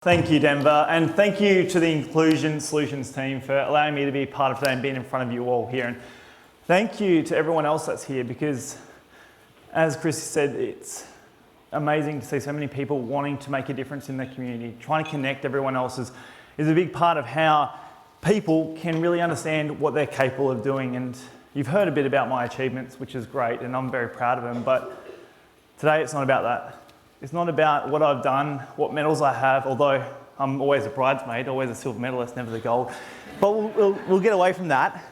Thank you, Denver, and thank you to the Inclusion Solutions team for allowing me to be part of today and being in front of you all here. And thank you to everyone else that's here because, as Chris said, it's amazing to see so many people wanting to make a difference in their community. Trying to connect everyone else is a big part of how people can really understand what they're capable of doing. And you've heard a bit about my achievements, which is great, and I'm very proud of them. But today it's not about that. It's not about what I've done, what medals I have, although I'm always a bridesmaid, always a silver medalist, never the gold. But we'll get away from that.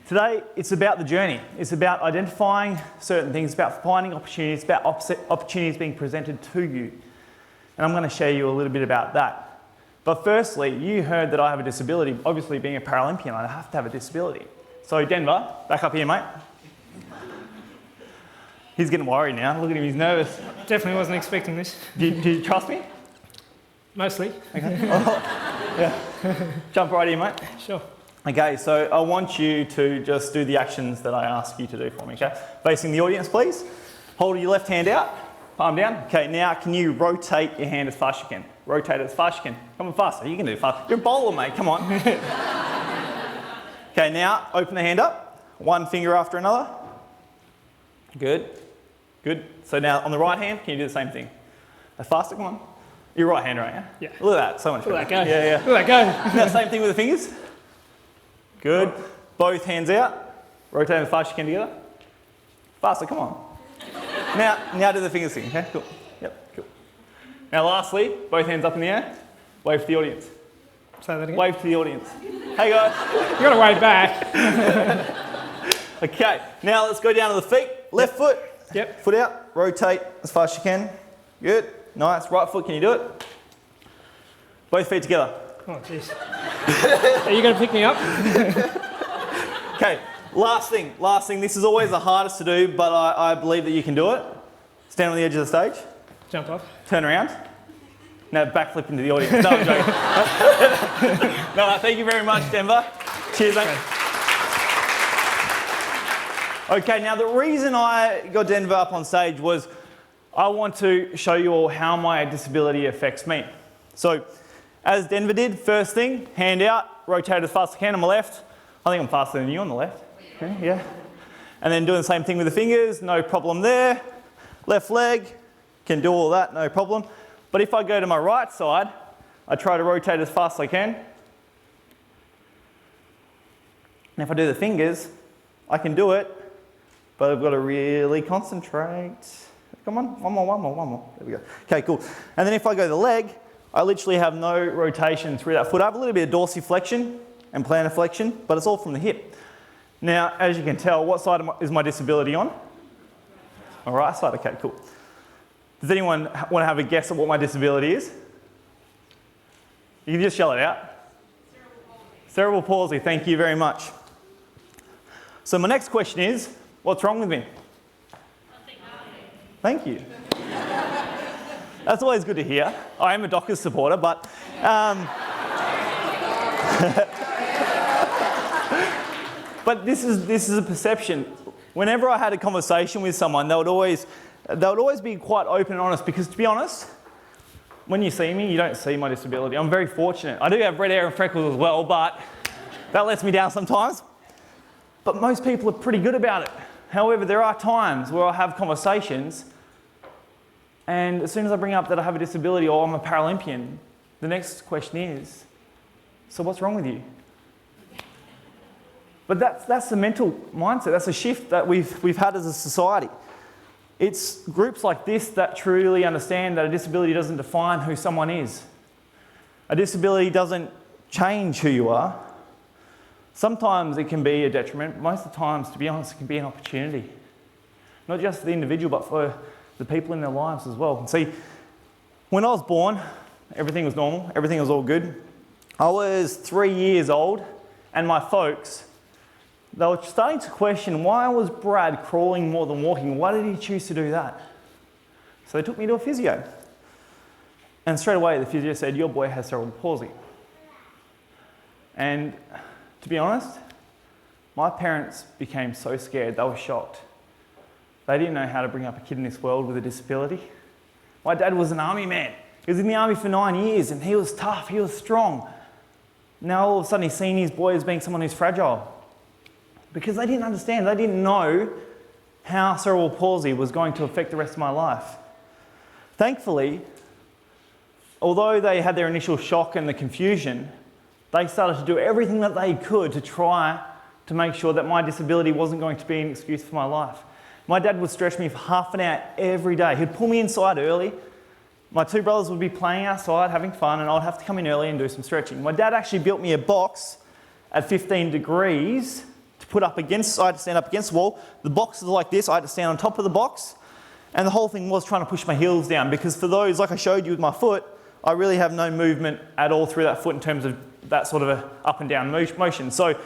Today, it's about the journey. It's about identifying certain things, it's about finding opportunities, it's about opportunities being presented to you. And I'm going to share you a little bit about that. But firstly, you heard that I have a disability. Obviously, being a Paralympian, I have to have a disability. So Denver, back up here, mate. He's getting worried now. Look at him, he's nervous. Definitely wasn't expecting this. Do you trust me? Mostly. Okay. Yeah. Jump right in, mate. Sure. Okay, so I want you to just do the actions that I ask you to do for me, okay? Facing the audience, please. Hold your left hand out, palm down. Okay, now can you rotate your hand as fast as you can? Rotate it as fast as you can. Come on, faster. You can do it fast. You're a bowler, mate. Come on. Okay, now open the hand up. One finger after another. Good. Good. So now on the right hand, can you do the same thing? Faster, come on. You're right hand, right? Yeah. Look at that, so much better. Look at that go. Yeah. Look at that go. Now same thing with the fingers. Good. Both hands out. Rotate as fast as you can together. Faster, come on. Now do the fingers thing, okay? Cool. Yep, cool. Now lastly, both hands up in the air. Wave to the audience. Say that again. Wave to the audience. Hey guys. You got to wave back. Okay, now let's go down to the feet. Left foot. Yep. Foot out. Rotate as fast as you can. Good. Nice. Right foot, can you do it? Both feet together. Oh, jeez. Are you going to pick me up? Okay, last thing. This is always the hardest to do, but I believe that you can do it. Stand on the edge of the stage. Jump off. Turn around. Now backflip into the audience. No, I'm joking. No, thank you very much, Denver. Cheers, mate. Okay, now the reason I got Denver up on stage was I want to show you all how my disability affects me. So, as Denver did, first thing, hand out, rotate as fast as I can on my left. I think I'm faster than you on the left. Okay, yeah. And then doing the same thing with the fingers, no problem there. Left leg, can do all that, no problem. But if I go to my right side, I try to rotate as fast as I can. And if I do the fingers, I can do it, but I've got to really concentrate. Come on, one more. There we go. Okay, cool. And then if I go the leg, I literally have no rotation through that foot. I have a little bit of dorsiflexion and plantar flexion, but it's all from the hip. Now, as you can tell, what side is my disability on? My right side, okay, cool. Does anyone want to have a guess at what my disability is? You can just yell it out. Cerebral palsy, thank you very much. So my next question is, what's wrong with me? Thank you. That's always good to hear. I am a Dockers supporter, but but this is a perception. Whenever I had a conversation with someone, they would always be quite open and honest because, to be honest, when you see me, you don't see my disability. I'm very fortunate. I do have red hair and freckles as well, but that lets me down sometimes. But most people are pretty good about it. However, there are times where I have conversations and as soon as I bring up that I have a disability or I'm a Paralympian, the next question is, so what's wrong with you? But that's the mental mindset, that's a shift that we've had as a society. It's groups like this that truly understand that a disability doesn't define who someone is. A disability doesn't change who you are. Sometimes it can be a detriment, but most of the times, to be honest, it can be an opportunity. Not just for the individual, but for the people in their lives as well. And see, when I was born, everything was normal, everything was all good. I was 3 years old, and my folks, they were starting to question, why was Brad crawling more than walking? Why did he choose to do that? So they took me to a physio. And straight away, the physio said, your boy has cerebral palsy. And to be honest, my parents became so scared, they were shocked. They didn't know how to bring up a kid in this world with a disability. My dad was an army man. He was in the army for 9 years and he was tough, he was strong. Now all of a sudden he's seeing his boy as being someone who's fragile. Because they didn't understand, they didn't know how cerebral palsy was going to affect the rest of my life. Thankfully, although they had their initial shock and the confusion, they started to do everything that they could to try to make sure that my disability wasn't going to be an excuse for my life. My dad would stretch me for half an hour every day. He'd pull me inside early. My two brothers would be playing outside, having fun, and I'd have to come in early and do some stretching. My dad actually built me a box at 15 degrees to put up against, so I had to stand up against the wall. The box is like this, I had to stand on top of the box, and the whole thing was trying to push my heels down, because for those, like I showed you with my foot, I really have no movement at all through that foot in terms of that sort of a up and down motion. So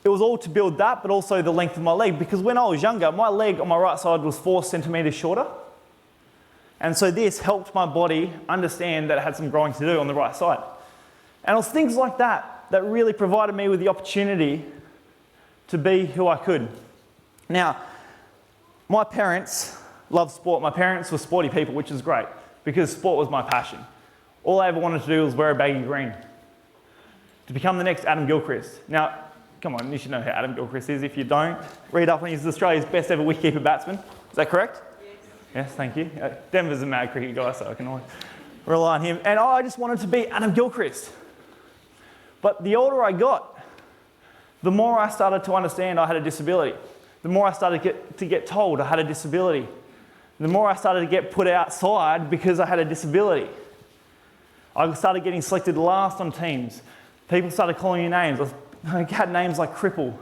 it was all to build that, but also the length of my leg, because when I was younger, my leg on my right side was 4 centimetres shorter. And so this helped my body understand that it had some growing to do on the right side. And it was things like that that really provided me with the opportunity to be who I could. Now, my parents loved sport. My parents were sporty people, which is great, because sport was my passion. All I ever wanted to do was wear a baggy green, to become the next Adam Gilchrist. Now, come on, you should know who Adam Gilchrist is. If you don't, read up on him. He's Australia's best ever wicketkeeper batsman. Is that correct? Yes, thank you. Denver's a mad cricket guy, so I can always rely on him. And I just wanted to be Adam Gilchrist. But the older I got, the more I started to understand I had a disability. The more I started to get told I had a disability. The more I started to get put outside because I had a disability. I started getting selected last on teams. People started calling me names. I had names like Cripple.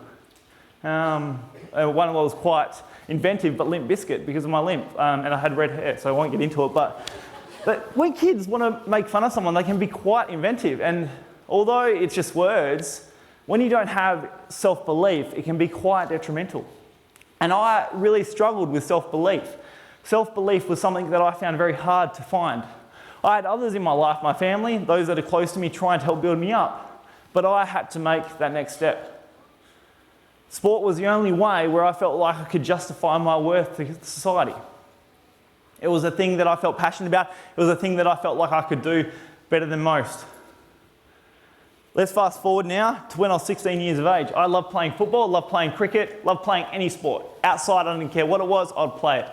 One was quite inventive, but Limp Bizkit, because of my limp, and I had red hair, so I won't get into it. But when kids want to make fun of someone, they can be quite inventive. And although it's just words, when you don't have self-belief, it can be quite detrimental. And I really struggled with self-belief. Self-belief was something that I found very hard to find. I had others in my life, my family, those that are close to me, trying to help build me up. But I had to make that next step. Sport was the only way where I felt like I could justify my worth to society. It was a thing that I felt passionate about. It was a thing that I felt like I could do better than most. Let's fast forward now to when I was 16 years of age. I loved playing football, loved playing cricket, loved playing any sport. Outside, I didn't care what it was, I'd play it.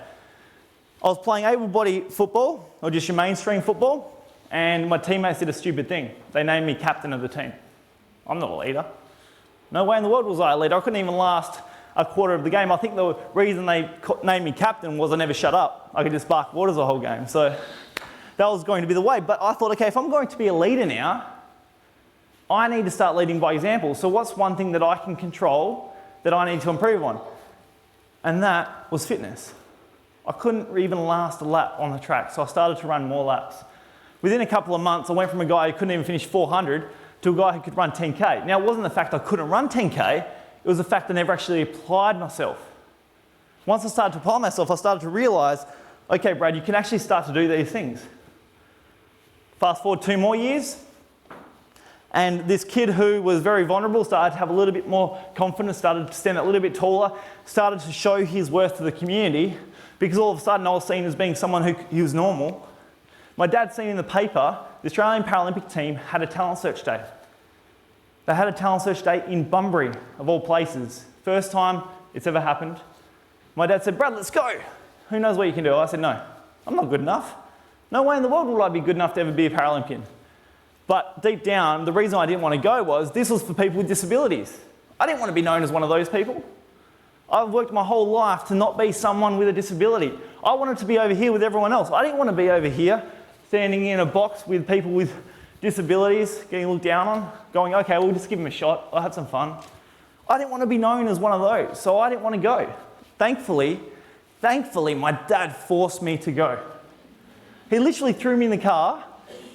I was playing able-bodied football, or just your mainstream football, and my teammates did a stupid thing. They named me captain of the team. I'm not a leader. No way in the world was I a leader. I couldn't even last a quarter of the game. I think the reason they named me captain was I never shut up. I could just bark orders the whole game. So that was going to be the way. But I thought, okay, if I'm going to be a leader now, I need to start leading by example. So what's one thing that I can control that I need to improve on? And that was fitness. I couldn't even last a lap on the track, so I started to run more laps. Within a couple of months, I went from a guy who couldn't even finish 400 to a guy who could run 10K. Now, it wasn't the fact I couldn't run 10K, it was the fact I never actually applied myself. Once I started to apply myself, I started to realise, okay, Brad, you can actually start to do these things. Fast forward 2 more years, and this kid who was very vulnerable started to have a little bit more confidence, started to stand a little bit taller, started to show his worth to the community, because all of a sudden I was seen as being someone who was normal. My dad seen in the paper, the Australian Paralympic team had a talent search day. They had a talent search day in Bunbury, of all places. First time it's ever happened. My dad said, Brad, let's go. Who knows what you can do? I said, no, I'm not good enough. No way in the world will I be good enough to ever be a Paralympian. But deep down, the reason I didn't want to go was this was for people with disabilities. I didn't want to be known as one of those people. I've worked my whole life to not be someone with a disability. I wanted to be over here with everyone else. I didn't want to be over here standing in a box with people with disabilities, getting looked down on, going, okay, we'll just give them a shot. I'll have some fun. I didn't want to be known as one of those, so I didn't want to go. Thankfully, my dad forced me to go. He literally threw me in the car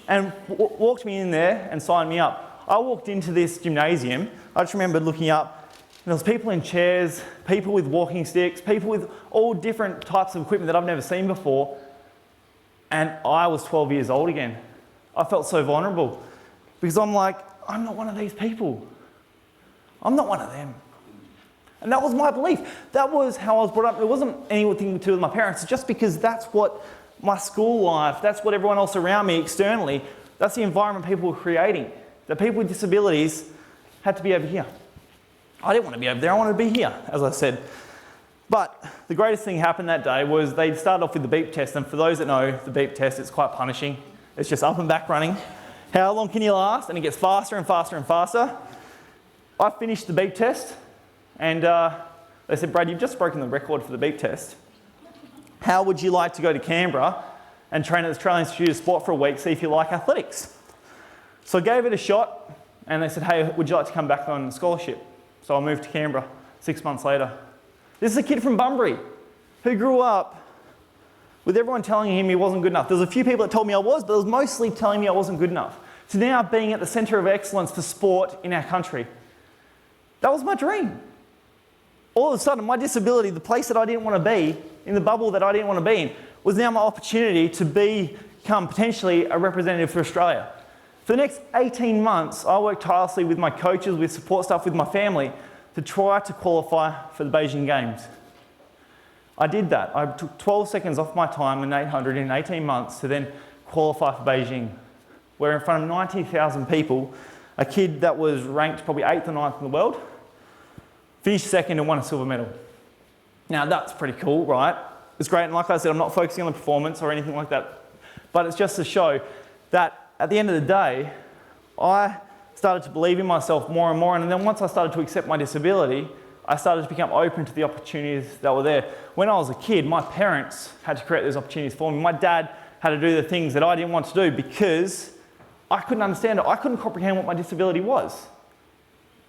and walked me in there and signed me up. I walked into this gymnasium. I just remember looking up, and there was people in chairs, people with walking sticks, people with all different types of equipment that I've never seen before. And I was 12 years old again. I felt so vulnerable because I'm like, I'm not one of these people. I'm not one of them. And that was my belief. That was how I was brought up. It wasn't anything to do with my parents, just because that's what my school life, that's what everyone else around me externally, that's the environment people were creating. That people with disabilities had to be over here. I didn't want to be over there, I wanted to be here, as I said. But the greatest thing happened that day was they started off with the beep test, and for those that know the beep test, it's quite punishing. It's just up and back running. How long can you last? And it gets faster and faster and faster. I finished the beep test, and they said, Brad, you've just broken the record for the beep test. How would you like to go to Canberra and train at the Australian Institute of Sport for a week, see if you like athletics? So I gave it a shot, and they said, hey, would you like to come back on scholarship? So I moved to Canberra 6 months later. This is a kid from Bunbury who grew up with everyone telling him he wasn't good enough. There was a few people that told me I was, but it was mostly telling me I wasn't good enough. To now being at the centre of excellence for sport in our country. That was my dream. All of a sudden, my disability, the place that I didn't want to be, in the bubble that I didn't want to be in, was now my opportunity to become potentially a representative for Australia. For the next 18 months, I worked tirelessly with my coaches, with support staff, with my family, to try to qualify for the Beijing Games. I did that. I took 12 seconds off my time in 800 in 18 months to then qualify for Beijing, where in front of 90,000 people, a kid that was ranked probably 8th or 9th in the world, finished second and won a silver medal. Now that's pretty cool, right? It's great, and like I said, I'm not focusing on the performance or anything like that, but it's just to show that at the end of the day, I started to believe in myself more and more, and then once I started to accept my disability, I started to become open to the opportunities that were there. When I was a kid, my parents had to create those opportunities for me. My dad had to do the things that I didn't want to do because I couldn't understand it. I couldn't comprehend what my disability was.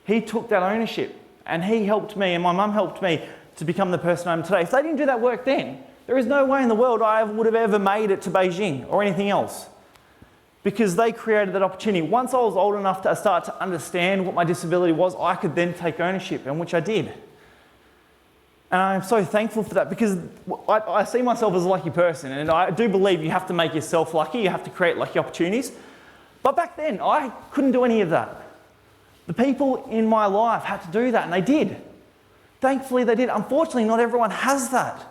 He took that ownership, and he helped me, and my mum helped me to become the person I am today. If they didn't do that work then, there is no way in the world I would have ever made it to Beijing or anything else. Because they created that opportunity. Once I was old enough to start to understand what my disability was, I could then take ownership, and which I did. And I'm so thankful for that, because I see myself as a lucky person, and I do believe you have to make yourself lucky, you have to create lucky opportunities. But back then, I couldn't do any of that. The people in my life had to do that, and they did. Thankfully, they did. Unfortunately, not everyone has that.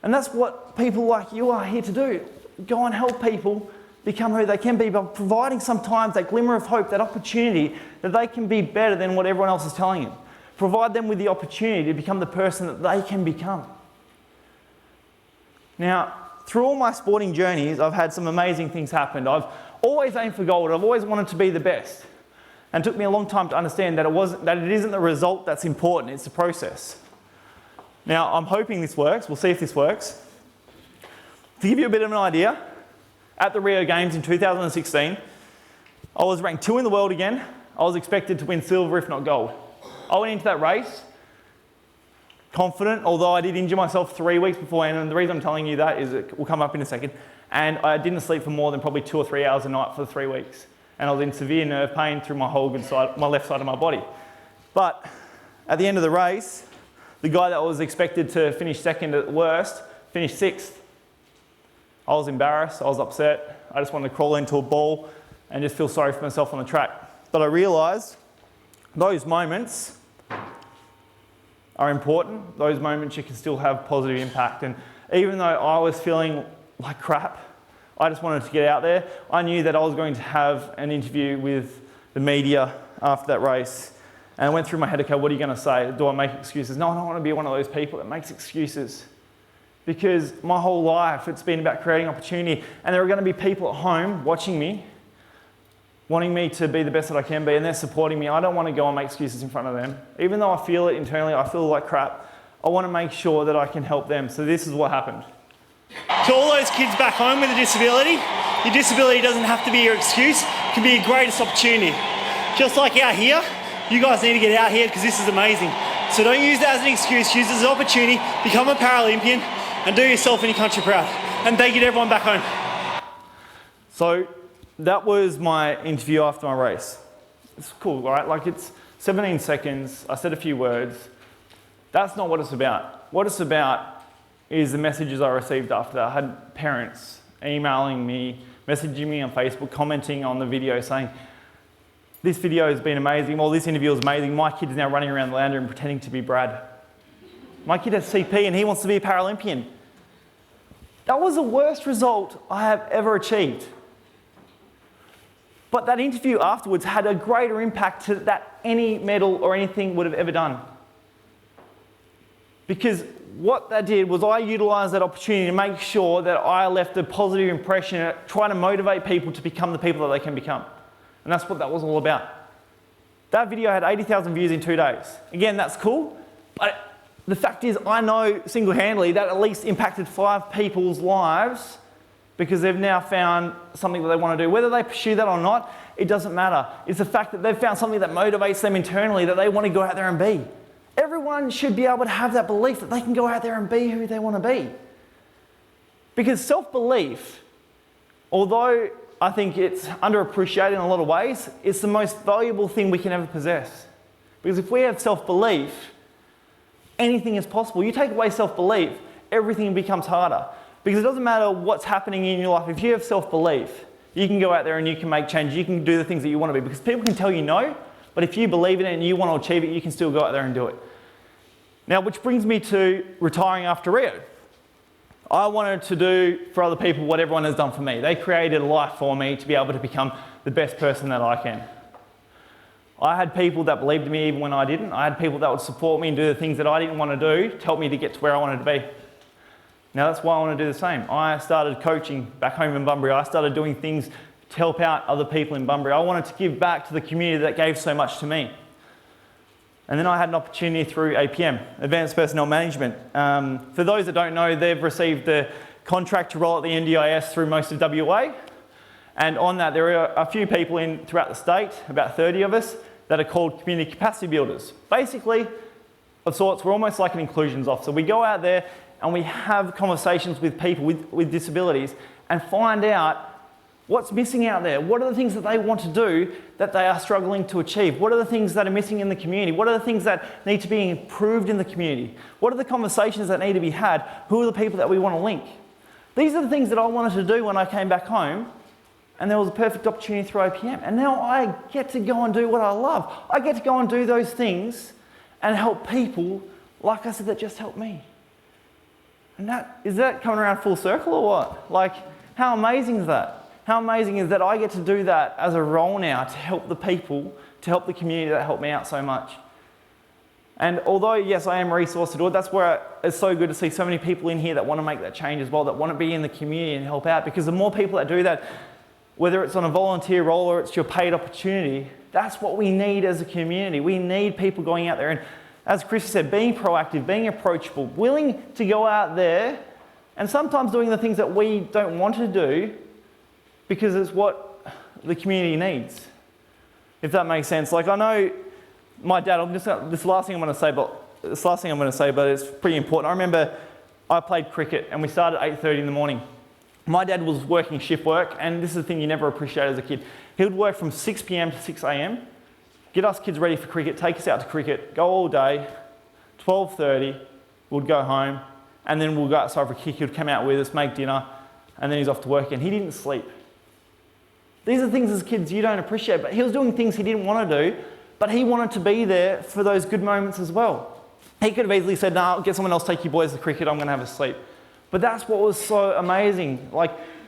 And that's what people like you are here to do. Go and help people become who they can be by providing sometimes that glimmer of hope, that opportunity that they can be better than what everyone else is telling them. Provide them with the opportunity to become the person that they can become. Now, through all my sporting journeys, I've had some amazing things happen. I've always aimed for gold. I've always wanted to be the best. And it took me a long time to understand that it isn't the result that's important, it's the process. Now, I'm hoping this works. We'll see if this works. To give you a bit of an idea, at the Rio Games in 2016, I was ranked 2 in the world again. I was expected to win silver, if not gold. I went into that race confident, although I did injure myself 3 weeks beforehand, and the reason I'm telling you that is it will come up in a second, and I didn't sleep for more than probably 2 or 3 hours a night for 3 weeks. And I was in severe nerve pain through my whole my left side of my body. But at the end of the race, the guy that was expected to finish second at worst finished 6th. I was embarrassed, I was upset, I just wanted to crawl into a ball and just feel sorry for myself on the track. But I realised those moments are important. Those moments you can still have positive impact. And even though I was feeling like crap, I just wanted to get out there. I knew that I was going to have an interview with the media after that race. And I went through my head, okay, what are you going to say? Do I make excuses? No, I don't want to be one of those people that makes excuses. Because my whole life, it's been about creating opportunity. And there are going to be people at home watching me, wanting me to be the best that I can be, and they're supporting me. I don't want to go and make excuses in front of them. Even though I feel it internally, I feel like crap, I want to make sure that I can help them. So this is what happened. To all those kids back home with a disability, your disability doesn't have to be your excuse. It can be your greatest opportunity. Just like out here, you guys need to get out here because this is amazing. So don't use that as an excuse, use it as an opportunity, become a Paralympian, and do yourself and your country proud. And thank you to everyone back home. So that was my interview after my race. It's cool, right? Like, it's 17 seconds, I said a few words. That's not what it's about. What it's about is the messages I received after that. I had parents emailing me, messaging me on Facebook, commenting on the video saying, this video has been amazing, well, this interview is amazing, my kid is now running around the lounge room pretending to be Brad. My kid has CP and he wants to be a Paralympian. That was the worst result I have ever achieved. But that interview afterwards had a greater impact that any medal or anything would have ever done. Because what that did was I utilised that opportunity to make sure that I left a positive impression, trying to motivate people to become the people that they can become. And that's what that was all about. That video had 80,000 views in 2 days. Again, that's cool, but the fact is I know single-handedly that at least impacted 5 people's lives because they've now found something that they want to do. Whether they pursue that or not, it doesn't matter. It's the fact that they've found something that motivates them internally, that they want to go out there and be. Everyone should be able to have that belief that they can go out there and be who they want to be. Because self-belief, although I think it's underappreciated in a lot of ways, it's the most valuable thing we can ever possess. Because if we have self-belief, anything is possible. You take away self-belief, everything becomes harder. Because it doesn't matter what's happening in your life. If you have self-belief, you can go out there and you can make change. You can do the things that you want to be. Because people can tell you no, but if you believe in it and you want to achieve it, you can still go out there and do it. Now, which brings me to retiring after Rio. I wanted to do for other people what everyone has done for me. They created a life for me to be able to become the best person that I can. I had people that believed in me even when I didn't. I had people that would support me and do the things that I didn't want to do to help me to get to where I wanted to be. Now that's why I want to do the same. I started coaching back home in Bunbury. I started doing things to help out other people in Bunbury. I wanted to give back to the community that gave so much to me. And then I had an opportunity through APM, Advanced Personnel Management. For those that don't know, they've received the contract to roll out the NDIS through most of WA. And on that, there are a few people throughout the state, about 30 of us, that are called community capacity builders. Basically, of sorts, we're almost like an inclusions officer. We go out there and we have conversations with people with disabilities and find out what's missing out there. What are the things that they want to do that they are struggling to achieve? What are the things that are missing in the community? What are the things that need to be improved in the community? What are the conversations that need to be had? Who are the people that we want to link? These are the things that I wanted to do when I came back home, and there was a perfect opportunity through APM. And now I get to go and do what I love. I get to go and do those things and help people, like I said, that just helped me. And is that coming around full circle or what? Like, how amazing is that? How amazing is that I get to do that as a role now to help the people, to help the community that helped me out so much. And although, yes, I am resourced to do it, that's where it's so good to see so many people in here that want to make that change as well, that want to be in the community and help out. Because the more people that do that, whether it's on a volunteer role or it's your paid opportunity, that's what we need as a community. We need people going out there and, as Chris said, being proactive, being approachable, willing to go out there and sometimes doing the things that we don't want to do because it's what the community needs, if that makes sense. Like, I know my dad, this is the last thing I'm going to say, but it's pretty important. I remember I played cricket and we started at 8:30 in the morning. My dad was working shift work, and this is the thing you never appreciate as a kid. He would work from 6 p.m. to 6 a.m, get us kids ready for cricket, take us out to cricket, go all day, 12:30, we'd go home, and then we'll go outside for a kick. He'd come out with us, make dinner, and then he's off to work again. He didn't sleep. These are things as kids you don't appreciate, but he was doing things he didn't want to do, but he wanted to be there for those good moments as well. He could have easily said, "No, I'll get someone else, take you boys to cricket, I'm going to have a sleep." But that's what was so amazing.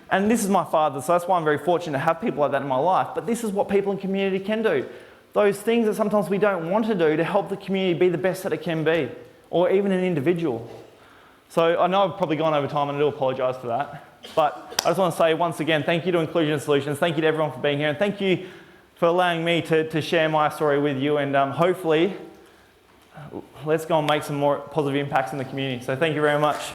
And this is my father, so that's why I'm very fortunate to have people like that in my life. But this is what people in community can do. Those things that sometimes we don't want to do to help the community be the best that it can be, or even an individual. So I know I've probably gone over time and I do apologise for that. But I just want to say once again, thank you to Inclusion Solutions. Thank you to everyone for being here. And thank you for allowing me to share my story with you. And hopefully, let's go and make some more positive impacts in the community. So thank you very much.